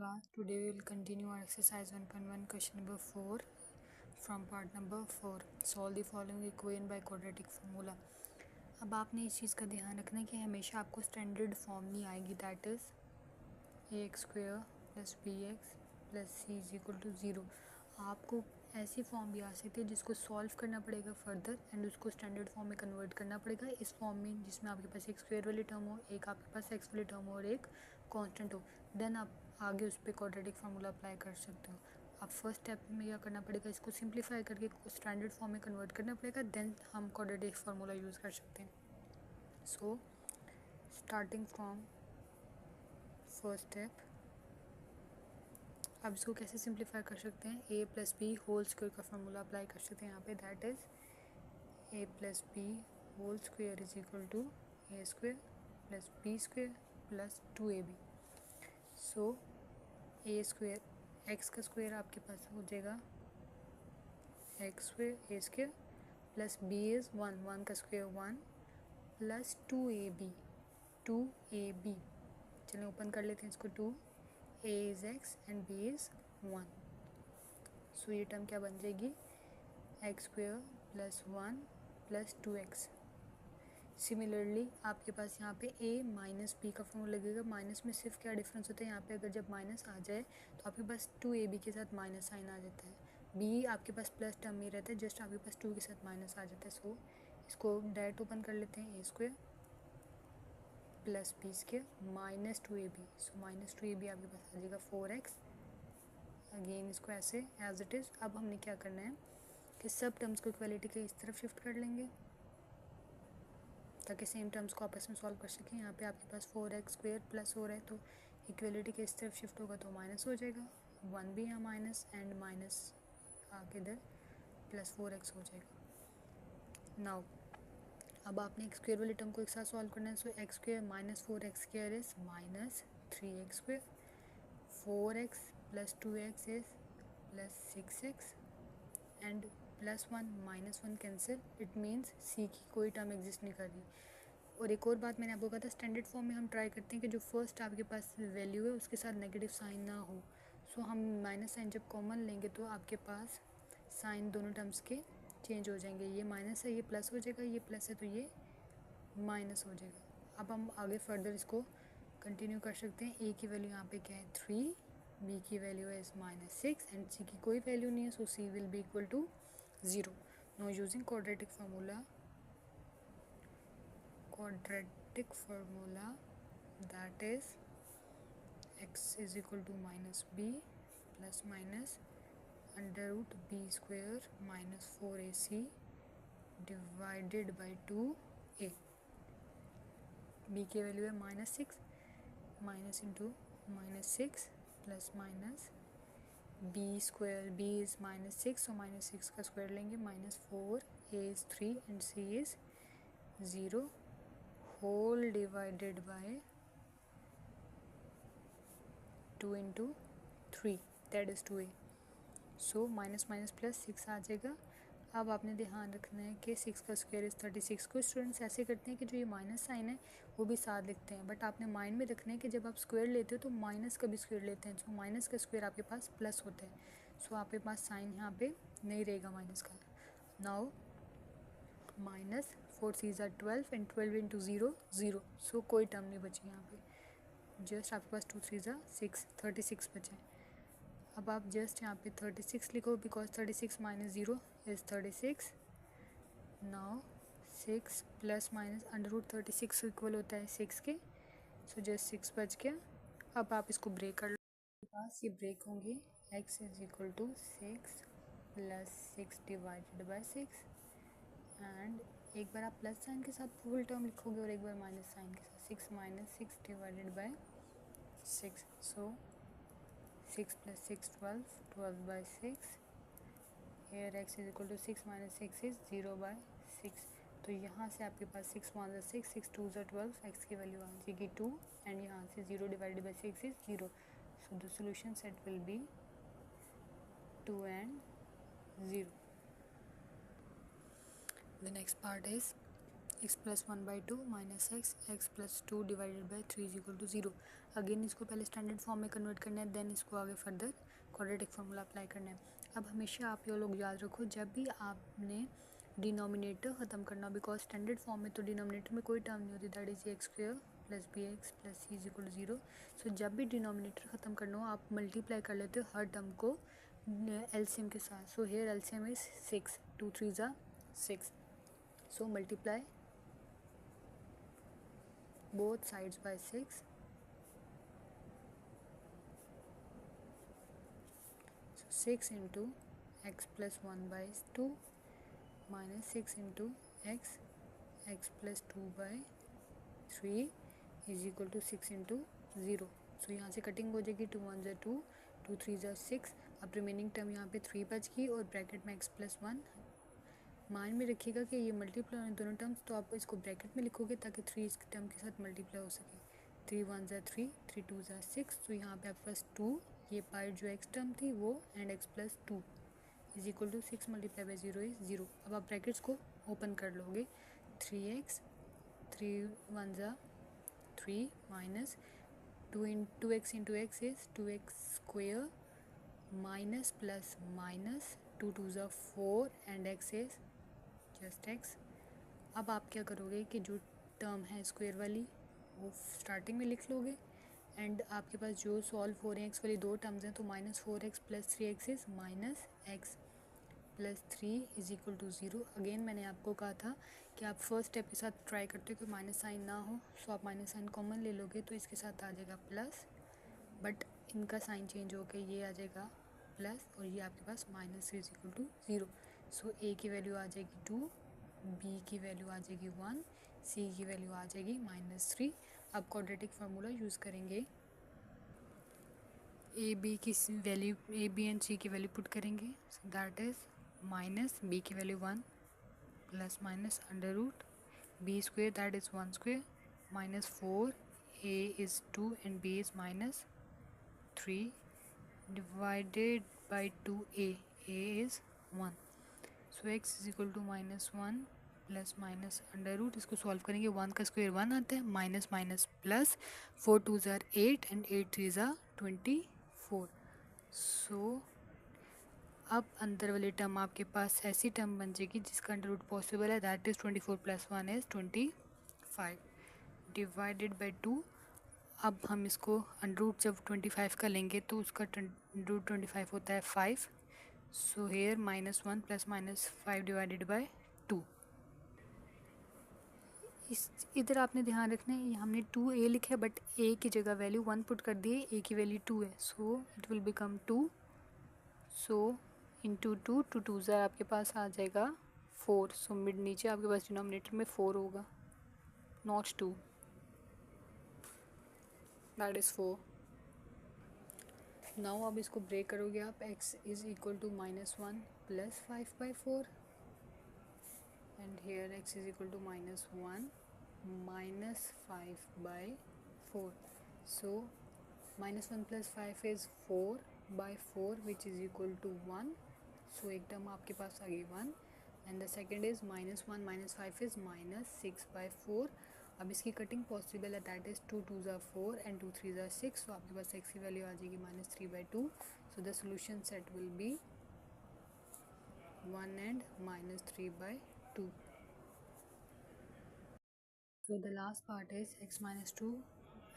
class. Today we will continue our exercise 1.1 question number 4 from part number 4. Solve the following equation by quadratic formula. अब आपने इस चीज़ का ध्यान रखना है कि हमेशा आपको स्टैंडर्ड फॉर्म नहीं आएगी, that is ax square plus bx plus c is equal to 0. आपको ऐसी फॉर्म भी आ सकती है जिसको सॉल्व करना पड़ेगा फर्दर एंड उसको स्टैंडर्ड फॉर्म में कन्वर्ट करना पड़ेगा इस फॉर्म में जिसमें आपके पास एक स्क्वायर वाली टर्म हो, एक आपके पास एक्स वाली टर्म हो और एक कांस्टेंट हो. देन आप आगे उस पर क्वाड्रेटिक फार्मूला अप्लाई कर सकते हो. अब फर्स्ट स्टेप में क्या करना पड़ेगा, इसको सिंप्लीफाई करके स्टैंडर्ड फॉर्म में कन्वर्ट करना पड़ेगा, देन हम क्वाड्रेटिक फार्मूला यूज़ कर सकते हैं. So starting from first step, अब इसको कैसे सिंप्लीफाई कर सकते हैं, a plus b whole square का फार्मूला अप्लाई कर सकते हैं यहाँ पे, that is a plus b whole square is equal to a square plus b square plus 2ab. So a square x का स्क्वायर आपके पास हो जाएगा x square a square plus b is 1 का स्क्वायर 1 प्लस 2ab. चलिए open कर लेते हैं इसको. 2 a is x and b is 1. सो ये टर्म क्या बन जाएगी, x square plus 1 plus 2x. Similarly आपके पास यहाँ पे a माइनस बी का फॉर्मूला लगेगा. माइनस में सिर्फ क्या डिफरेंस होता है, यहाँ पे अगर जब माइनस आ जाए तो आपके पास 2ab के साथ माइनस साइन आ जाता है. b आपके पास प्लस टर्म में रहता है, जस्ट आपके पास 2 के साथ माइनस आ जाता है. सो इसको डायरेक्ट ओपन कर लेते हैं. a square plus b square minus 2ab. So minus 2ab आपके पास आ जाएगा 4x. अगेन इसको ऐसे एज इट इज़. अब हमने क्या करना है कि सब टर्म्स को इक्वालिटी के इस तरफ शिफ्ट कर लेंगे ताकि सेम टर्म्स को आपस में सॉल्व कर सकें. यहाँ पे आपके पास 4x स्क्वायर प्लस हो रहा है तो इक्वलिटी के इस तरफ शिफ्ट होगा तो माइनस हो जाएगा. 1 भी यहाँ माइनस एंड माइनस आके इधर प्लस 4x हो जाएगा. नाउ अब आपने एक्स स्क्वायर वाली टर्म को एक साथ सॉल्व करना है. So x square minus 4x square is minus 3x square. 4x plus 2x is plus 6x and plus 1 minus 1 cancel. It means c की कोई टर्म एग्जिस्ट नहीं कर रही. और एक और बात मैंने आपको कहा था, स्टैंडर्ड फॉर्म में हम ट्राई करते हैं कि जो फर्स्ट आपके पास वैल्यू है उसके साथ नेगेटिव साइन ना हो. सो हम माइनस साइन जब कॉमन लेंगे तो आपके पास साइन दोनों टर्म्स के चेंज हो जाएंगे. ये माइनस है ये प्लस हो जाएगा, ये प्लस है तो ये माइनस हो जाएगा. अब हम आगे फर्दर इसको कंटिन्यू कर सकते हैं. ए की वैल्यू यहाँ पे क्या है 3, बी की वैल्यू है -6 एंड सी की कोई वैल्यू नहीं है. So c will be equal to 0. Now using quadratic formula that is x is equal to minus b plus minus under root b square minus 4ac divided by 2a. b की value है -6, minus into -6 plus minus b square, b is -6 so -6 का square लेंगे -4, a is 3 and c is 0 whole divided by 2 into 3 that is 2a. So minus minus plus 6 आ जाएगा. अब आपने ध्यान रखना है कि 6 का स्क्वायर इज़ 36. कुछ स्टूडेंट्स ऐसे करते हैं कि जो ये माइनस साइन है वो भी साथ लिखते हैं, बट आपने माइंड में रखना है कि जब आप स्क्वायर लेते हो तो माइनस का भी स्क्वायर लेते हैं. सो माइनस का स्क्वायर आपके पास प्लस होता है. सो आपके पास साइन यहाँ पे नहीं रहेगा माइनस का. Now minus 4 3 = 12 and 12 into 0 0. सो कोई टर्म नहीं बची यहाँ पे, जस्ट आपके पास 2 3 = 6, 36 बचे. अब आप जस्ट यहाँ पे 36 लिखो because 36 minus 0 is 36. Now 6 plus minus under root 36 equal होता है 6 के. सो जस्ट 6 बच गया. अब आप इसको ब्रेक कर लो. पास ये ब्रेक होंगे. x is equal to 6 plus 6 divided by 6 and एक बार आप प्लस साइन के साथ फुल टर्म लिखोगे और एक बार माइनस साइन के साथ 6 minus 6 divided by 6. So 6 plus 6 12, 12 by 6. Here x is equal to 6 minus 6 is 0 by 6. तो यहाँ से आपके पास 6 1 = 6, 6 2 = 12, x की वैल्यू आ जाएगी 2 एंड यहाँ से 0 divided by 6 is 0. So the solution set will be 2 and 0. The next part is x plus 1/2 minus x plus 2 divided by 3 is equal to 0। Again इसको पहले स्टैंडर्ड फॉर्म में कन्वर्ट करना है, then इसको आगे फर्दर क्वाड्रेटिक फार्मूला अप्लाई करना है। अब हमेशा आप ये लोग याद रखो, जब भी आपने डिनोमिनेटर ख़त्म करना, बिकॉज स्टैंडर्ड फॉर्म में तो डिनोमिनेटर में कोई टर्म नहीं होती, that is x square plus b x plus c is equal to 0। So जब भी डिनोमिनेटर ख़त्म करना हो आप मल्टीप्लाई कर लेते हो हर टर्म को एलसीएम के साथ। सो हेयर एलसीएम इज 6, 2 3 ज़ा 6। So multiply both sides by 6, so 6 into x plus 1 by 2 minus 6 into x plus 2 by 3 is equal to 6 into 0। सो यहाँ से कटिंग हो जाएगी, 2 1 ज़ा 2, 2 3 ज़ा 6। अब रिमेनिंग टर्म यहाँ पे 3 बच गई और ब्रैकेट में x प्लस 1। माइंड में रखिएगा कि ये मल्टीप्लाई होने दोनों टर्म्स, तो आप इसको ब्रैकेट में लिखोगे ताकि 3 इस टर्म के साथ मल्टीप्लाई हो सके। 3 1 ज़ा 3, 3 2 ज़ा 6। तो यहाँ पे आपके पास 2, ये पार्ट जो एक्स टर्म थी वो, and x plus 2 is equal to 6 multiply by 0 is 0। अब आप ब्रैकेट्स को ओपन कर लोगे, 3x 3 1 ज़ा 3 minus 2x into x is 2x square minus plus minus 2 2 ज़ा 4 and x is just x। अब आप क्या करोगे कि जो टर्म है स्क्वायर वाली वो स्टार्टिंग में लिख लोगे, एंड आपके पास जो सॉल्व हो रहे हैं एक्स वाली दो टर्म्स हैं, तो -4x plus 3x is minus x plus 3 is equal to 0। Again मैंने आपको कहा था कि आप फर्स्ट स्टेप के साथ ट्राई करते हो कि माइनस साइन ना हो, सो आप माइनस साइन कॉमन ले लोगे तो इसके साथ आ जाएगा प्लस, बट इनका साइन चेंज होकर ये आ जाएगा प्लस, और ये आपके पास -3 इज इक्वल टू 0। सो ए की वैल्यू आ जाएगी 2, बी की वैल्यू आ जाएगी 1, सी की वैल्यू आ जाएगी -3। अब क्वाड्रेटिक फार्मूला यूज़ करेंगे, ए बी की value, a b and c की वैल्यू पुट करेंगे, so that is minus b की value 1 plus minus under root b square that is 1 square minus 4, a is 2 and b is -3 divided by 2a, a is 1। So x is equal to -1 plus minus under root, इसको solve करेंगे 1 का square 1 आता है, minus minus plus 4 2 tsar 8 and 8 3 ज़ार 24। सो अब अंदर वाली term आपके पास ऐसी टर्म बन जाएगी जिसका अंडर रूट पॉसिबल है, that is 24 plus 1 is 25 divided by 2। अब हम इसको अंडर रूट जब 25 का लेंगे तो उसका रूट 25 होता है 5। So here -1 plus -5 divided by 2। इस इधर आपने ध्यान रखना है, हमने 2a लिखा है बट a की जगह वैल्यू 1 पुट कर दी है, a की वैल्यू 2 है, so it will become 2। So into 2 टू 2 ज़ार आपके पास आ जाएगा 4। सो मिड नीचे आपके पास डिनोमिनेटर में 4 होगा, नॉट 2, दैट इज़ 4। नाउ अब इसको ब्रेक करोगे आप, x is equal to -1 plus 5/4 and here x is equal to -1 minus 5/4। So -1 plus 5 is 4/4 which is equal to 1। So एक टर्म आपके पास आ गई 1 and the second is -1 minus 5 is -6/4। अब इसकी कटिंग पॉसिबल है, दैट इज़ 2 2 ज़ार 4 and 2 3 ज़ार 6। तो आपके पास x की वैल्यू आ जाएगी -3/2। सो the solution set will B 1 and -3/2। So the last part is x minus 2,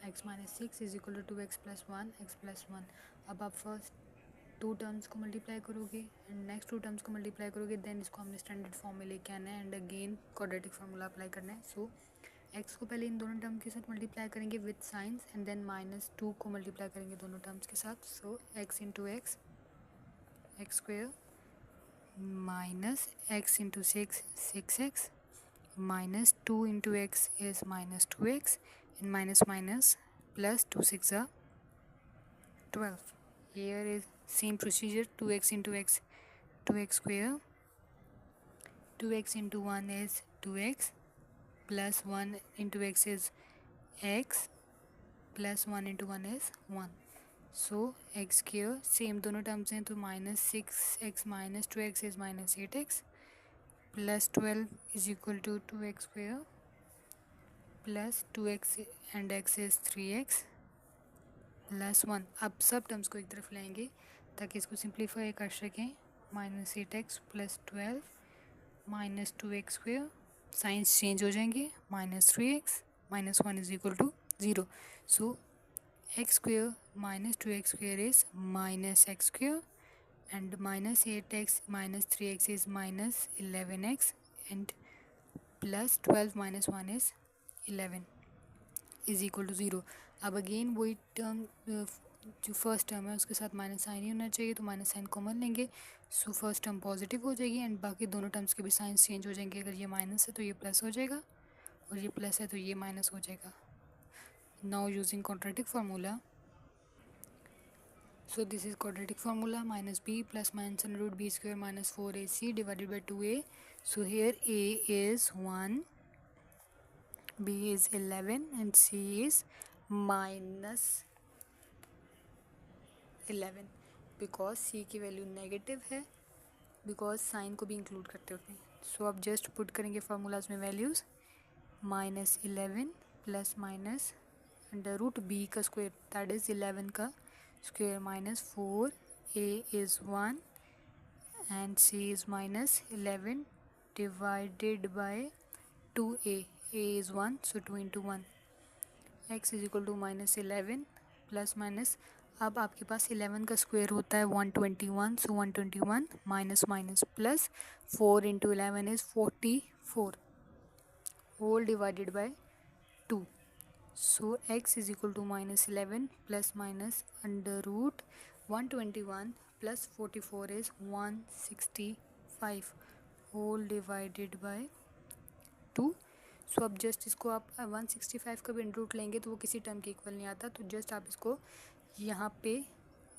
x minus 6 is equal to 2x plus 1, x plus 1। अब आप फर्स्ट 2 टर्म्स को मल्टीप्लाई करोगे एंड नेक्स्ट 2 टर्म्स को मल्टीप्लाई करोगे, then इसको हमने standard form में लेके आना है and again quadratic formula apply करना है। सो x को पहले इन दोनों टर्म के साथ मल्टीप्लाई करेंगे विद साइंस एंड देन -2 को मल्टीप्लाई करेंगे दोनों टर्म्स के साथ। सो x into x x square minus x into 6 6x minus 2 into x is -2x and minus plus 2 6 are 12. Here is same procedure, 2x into x 2x square, 2x into 1 is 2x plus 1 into x is x plus 1 into 1 is 1। so x square same दोनों terms हैं तो -6x minus 2x is -8x plus 12 is equal to 2x square plus 2x and x is 3x plus 1। अब सब terms को एक तरफ लाएंगे ताकि इसको सिंप्लीफाई कर सकें। -8x plus 12 minus 2x², science change हो जाएंगे, -3x -1 is equal to 0। So x² minus 2x² is -x² and -8x minus 3x is -11x and plus 12 minus 1 is 11 is equal to 0। अब अगेन वही term जो first term है उसके साथ minus sign ही होना चाहिए, तो माइनस साइन कॉमन लेंगे। सो फर्स्ट टर्म पॉजिटिव हो जाएगी एंड बाकी दोनों टर्म्स के भी साइंस चेंज हो जाएंगे। अगर ये माइनस है तो ये प्लस हो जाएगा और ये प्लस है तो ये माइनस हो जाएगा। Now using quadratic formula, so this is quadratic formula, minus b plus minus under root b square minus 4ac divided by 2a. So here a is 1, b is 11 and c is minus 11 because c की वैल्यू negative है, because sign को भी include करते होते हैं। So अब just put करेंगे फार्मूलाज में values, -11 plus minus under root b का स्क्वायर दैट इज़ 11 का square minus 4, a is 1 and c is -11 divided by 2a, a is 1 so 2 into 1, x is equal to -11 plus minus. अब आपके पास 11 का square होता है 121, so 121 minus minus plus 4 into 11 is 44 whole divided by 2। So x is equal to -11 plus minus under root 121 plus 44 is 165 whole divided by 2। सो अब just इसको आप 165 का भी अंडर रूट लेंगे तो वो किसी टर्म के इक्वल नहीं आता, तो जस्ट आप इसको यहाँ पे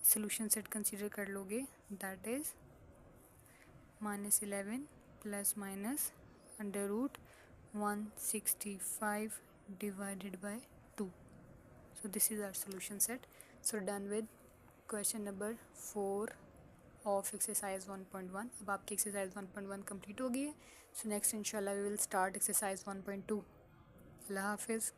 सोल्यूशन सेट कंसीडर कर लोगे, that is -11 plus minus under root 165 divided by 2। So this is our solution set। So done with question number 4 of exercise 1.1। अब आपकी exercise 1.1 complete हो गई है। So next इंशाल्लाह we will start exercise 1.2। अल्लाह हाफिज़।